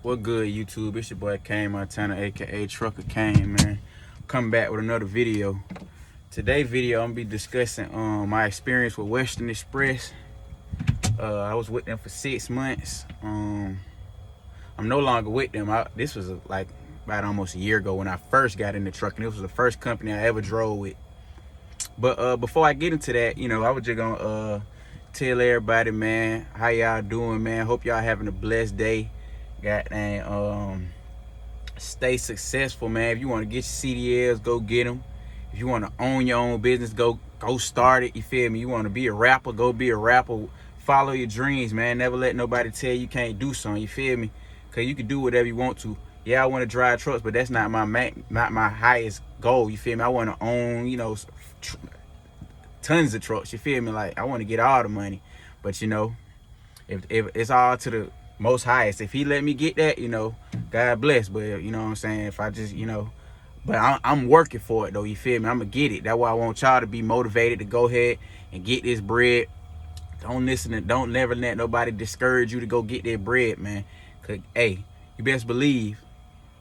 What good, YouTube? It's your boy Kane Montana, aka Trucker Kane, man. Coming back with another video. Today's video, I'm gonna be discussing my experience with Western Express. I was with them for 6 months. I'm no longer with them. This was like about almost a year ago when I first got in the truck, and it was the first company I ever drove with. But before I get into that, I was just gonna tell everybody, man, how y'all doing, man. Hope y'all having a blessed day. Stay successful, man. If you want to get your CDLs, go get them. If you want to own your own business, go start it. You feel me? You want to be a rapper, go be a rapper. Follow your dreams, man. Never let nobody tell you can't do something. You feel me? Cause you can do whatever you want to. Yeah, I want to drive trucks, but that's not my highest goal. You feel me? I want to own, tons of trucks. You feel me? Like, I want to get all the money, but if it's all to the most highest, if he let me get that, God bless. But you know what I'm saying, if I just but I'm working for it though. You feel me? I'm gonna get it. That's why I want y'all to be motivated to go ahead and get this bread. Don't never let nobody discourage you to go get that bread, man. Cause hey, you best believe,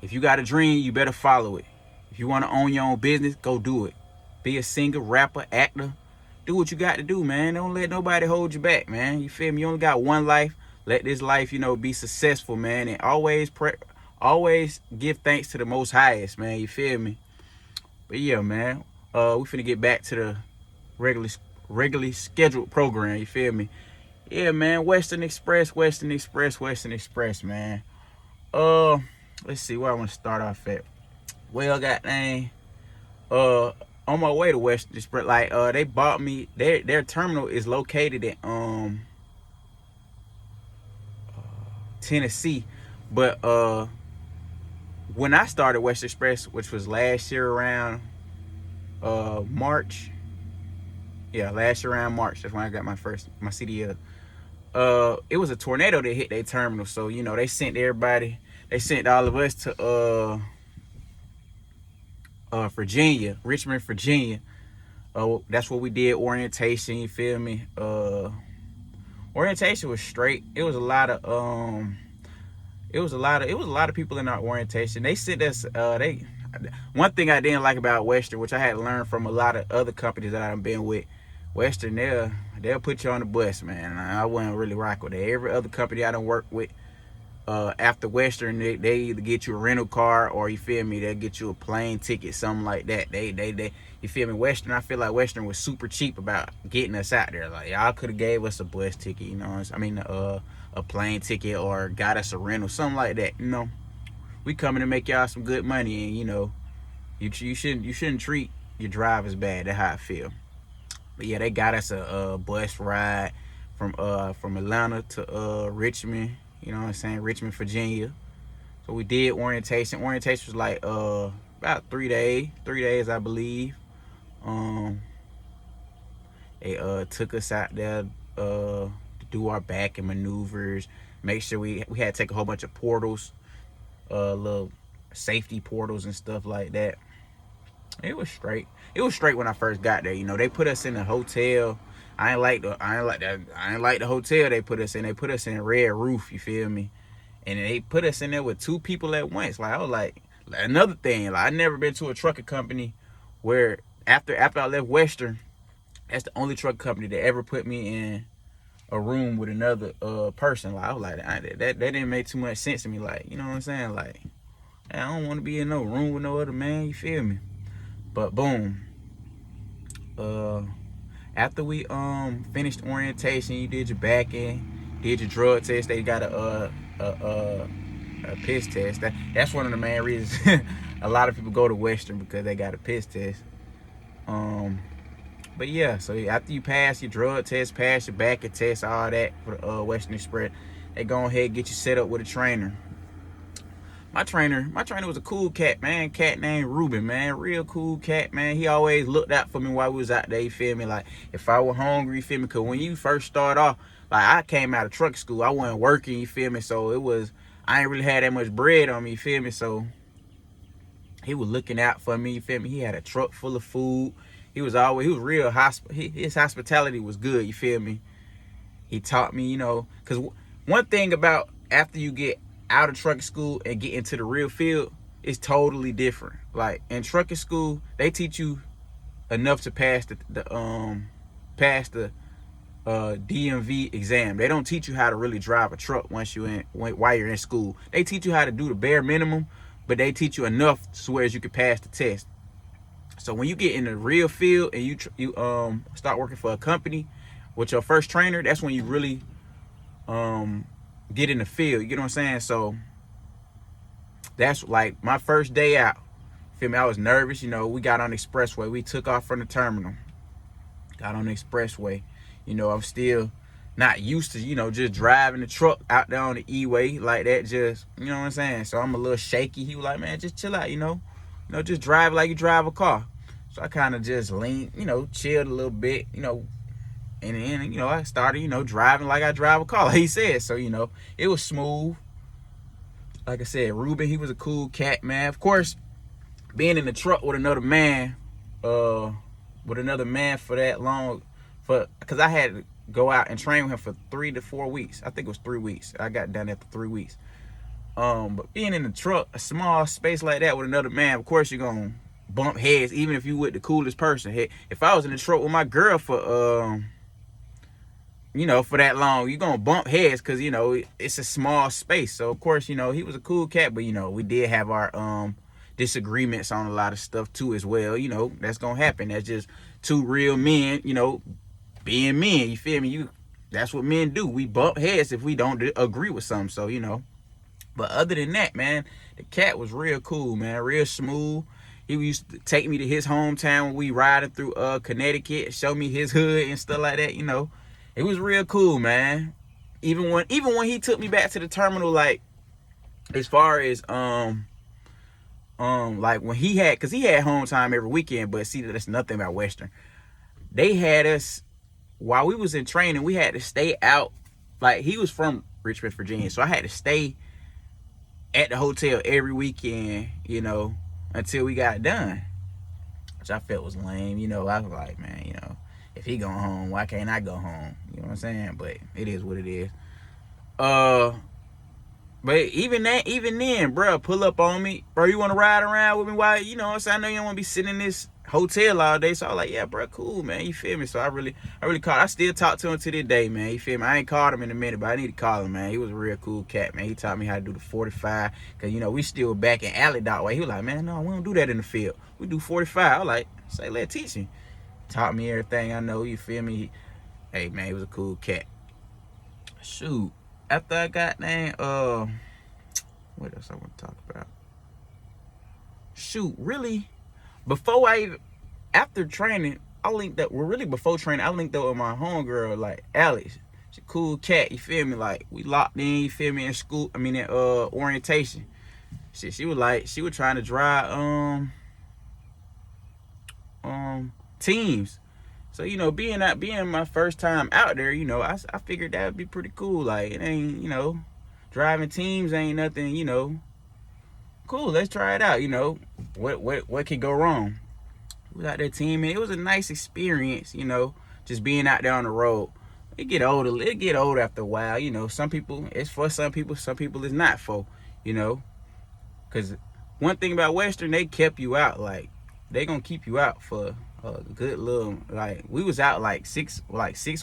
if you got a dream, you better follow it. If you want to own your own business, go do it. Be a singer, rapper, actor. Do what you got to do, man. Don't let nobody hold you back, man. You feel me? You only got one life. Let this life, be successful, man. And always give thanks to the most highest, man. You feel me? But yeah, man. We finna get back to the regularly scheduled program. You feel me? Yeah, man. Western Express, man. Let's see where I want to start off at. Well, on my way to Western Express, they bought me. Their terminal is located in Tennessee, but when I started Western Express, which was last year around March, last year around March, that's when I got my CDL. It was a tornado that hit their terminal, so they sent all of us to Virginia, Richmond, Virginia. That's what we did, orientation. You feel me? Orientation was straight. It was a lot of people in our orientation. They sent us. One thing I didn't like about Western, which I had learned from a lot of other companies that I've been with, Western, they'll put you on the bus, man. I wasn't really rock with it. Every other company I done worked with, after Western, they either get you a rental car, or you feel me, they'll get you a plane ticket, something like that. They you feel me? Western, I feel like Western was super cheap about getting us out there. Like, y'all could have gave us a bus ticket, a plane ticket, or got us a rental, something like that. We coming to make y'all some good money, and you shouldn't treat your drivers bad. That's how I feel. But yeah, they got us a bus ride from Atlanta to Richmond. You know what I'm saying? Richmond, Virginia. So we did orientation. Orientation was like about 3 days, I believe. They took us out there to do our back and maneuvers. Make sure we had to take a whole bunch of portals, little safety portals and stuff like that. It was straight. It was straight when I first got there. They put us in a hotel. I ain't like the hotel they put us in. They put us in Red Roof, you feel me? And they put us in there with 2 people at once. Like, I was like, another thing, like, I never been to a trucking company where after I left Western, that's the only truck company that ever put me in a room with another person. Like, I was like, that didn't make too much sense to me. Like, you know what I'm saying? Like, I don't want to be in no room with no other man, you feel me? But boom. After we finished orientation, you did your back end, did your drug test. They got a piss test. That's one of the main reasons a lot of people go to Western, because they got a piss test. But yeah, so after you pass your drug test, pass your back end test, all that for Western Express, they go ahead and get you set up with a trainer. My trainer was a cool cat, man. Cat named Ruben, man. Real cool cat, man. He always looked out for me while we was out there, you feel me? Like, if I was hungry, you feel me? Because when you first start off, like, I came out of truck school. I wasn't working, you feel me? So I ain't really had that much bread on me, you feel me? So he was looking out for me, you feel me? He had a truck full of food. He was real, his hospitality was good, you feel me? He taught me, because one thing about after you get out of trucking school and get into the real field, it's totally different. Like in trucking school, they teach you enough to pass the DMV exam. They don't teach you how to really drive a truck while you're in school. They teach you how to do the bare minimum, but they teach you enough so as you can pass the test. So when you get in the real field and you start working for a company with your first trainer, that's when you really get in the field. You get what I'm saying? So that's like my first day out. Feel me? I was nervous. We got on the expressway. We took off from the terminal. Got on the expressway. I'm still not used to, just driving the truck out there on the E-way like that. Just, you know what I'm saying? So I'm a little shaky. He was like, man, just chill out, just drive like you drive a car. So I kind of just leaned, chilled a little bit, and then, I started, driving like I drive a car, like he said. So, it was smooth. Like I said, Ruben, he was a cool cat, man. Of course, being in the truck with another man for that long, because I had to go out and train with him for 3 to 4 weeks. I think it was 3 weeks. I got done after 3 weeks. But being in the truck, a small space like that with another man, of course you're gonna bump heads, even if you with the coolest person. If I was in the truck with my girl for for that long, you're gonna bump heads because it's a small space. So of course, he was a cool cat, but we did have our disagreements on a lot of stuff too as well. That's gonna happen. That's just two real men, being men. You feel me? That's what men do. We bump heads if we don't agree with something. So but other than that, man, the cat was real cool, man, real smooth. He used to take me to his hometown when we riding through Connecticut, show me his hood and stuff like that. It was real cool, man. Even when he took me back to the terminal, like as far as like when he had home time every weekend, but see, that's nothing about Western. They had us while we was in training. We had to stay out. Like he was from Richmond, Virginia, so I had to stay at the hotel every weekend, until we got done, which I felt was lame. I was like, man, if he going home, why can't I go home? You know what I'm saying? But it is what it is. But even then, bro, pull up on me, bro. You want to ride around with me? Why? You know what I'm saying? I know you don't want to be sitting in this hotel all day. So I was like, yeah, bro, cool, man. You feel me? So I really called. I still talk to him to this day, man. You feel me? I ain't called him in a minute, but I need to call him, man. He was a real cool cat, man. He taught me how to do the 45, because, we still back in alley dot way. He was like, man, no, we don't do that in the field. We do 45. I was like, say, let's teach him. Taught me everything I know, you feel me? Hey, man, he was a cool cat. Shoot. After I got what else I want to talk about? Shoot, really? After training, I linked up. Well, really before training, I linked up with my homegirl, like Alex. She's a cool cat, you feel me? Like we locked in, you feel me? In school, in orientation. She was trying to drive teams. So being my first time out there, I figured that would be pretty cool. Like it ain't, driving teams ain't nothing, cool. Let's try it out. What could go wrong? We got that team, and it was a nice experience. Just being out there on the road. It get older after a while. Some people it's for some people it's not for. Because one thing about Western, they kept you out. Like they gonna keep you out for a good little. Like we was out like 6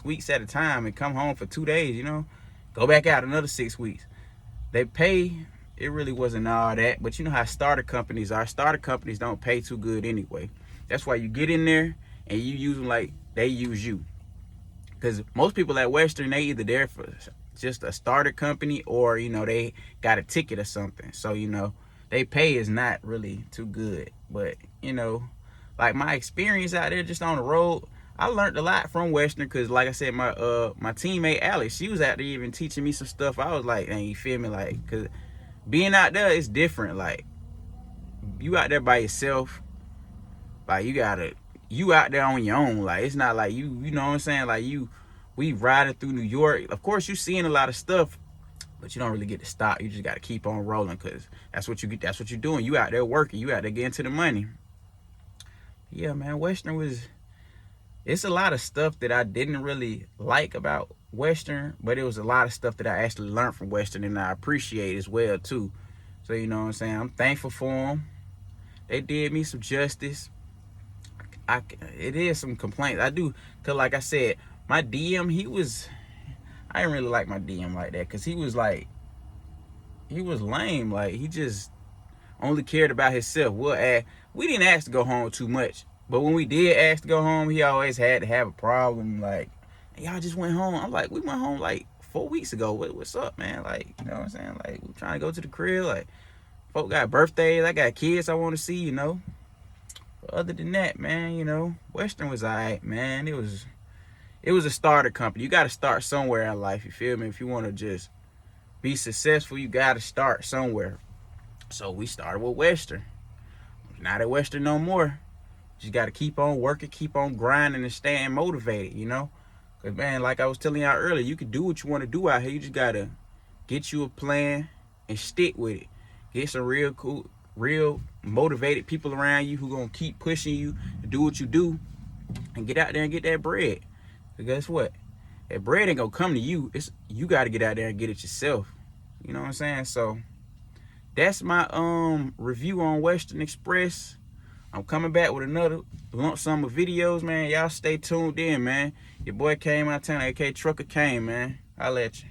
weeks at a time and come home for 2 days. Go back out another 6 weeks. They pay, it really wasn't all that, but you know how starter companies are. Starter companies don't pay too good anyway. That's why you get in there and you use them like they use you. Because most people at Western, they either there for just a starter company or they got a ticket or something. So they pay is not really too good. But like my experience out there just on the road, I learned a lot from Western, because like I said, my teammate Alex, she was out there even teaching me some stuff. I was like, man, you feel me? Like, because being out there is different. Like, you out there by yourself. Like, you out there on your own. Like, it's not like you know what I'm saying? Like, we riding through New York. Of course, you seeing a lot of stuff, but you don't really get to stop. You just got to keep on rolling, because that's what you're doing. You out there working. You out there getting to the money. Yeah, man, Western was it's a lot of stuff that I didn't really like about Western, but it was a lot of stuff that I actually learned from Western and I appreciate as well too. So you know what I'm saying? I'm thankful for them. They did me some justice. It is some complaints I do, cause like I said, my DM, I didn't really like my DM like that, cause he was lame. Like, he just only cared about himself. We didn't ask to go home too much, but when we did ask to go home, he always had to have a problem. Like, y'all just went home. I'm like, we went home like 4 weeks ago. What's up, man? Like, you know what I'm saying? Like, we trying to go to the crib. Like, folk got birthdays. I got kids I want to see, you know. But other than that, man, you know, Western was alright, man. It was a starter company. You got to start somewhere in life. You feel me? If you want to just be successful, you got to start somewhere. So we started with Western. Not at Western no more. Just got to keep on working, keep on grinding, and staying motivated, you know? Because, man, like I was telling y'all earlier, you can do what you want to do out here. You just got to get you a plan and stick with it. Get some real motivated people around you who going to keep pushing you to do what you do and get out there and get that bread. Because guess what? That bread ain't going to come to you. You got to get out there and get it yourself. You know what I'm saying? So that's my review on Western Express. I'm coming back with another lump sum of videos, man. Y'all stay tuned in, man. Your boy came out of town, AK Trucker Kane, man. I'll let you.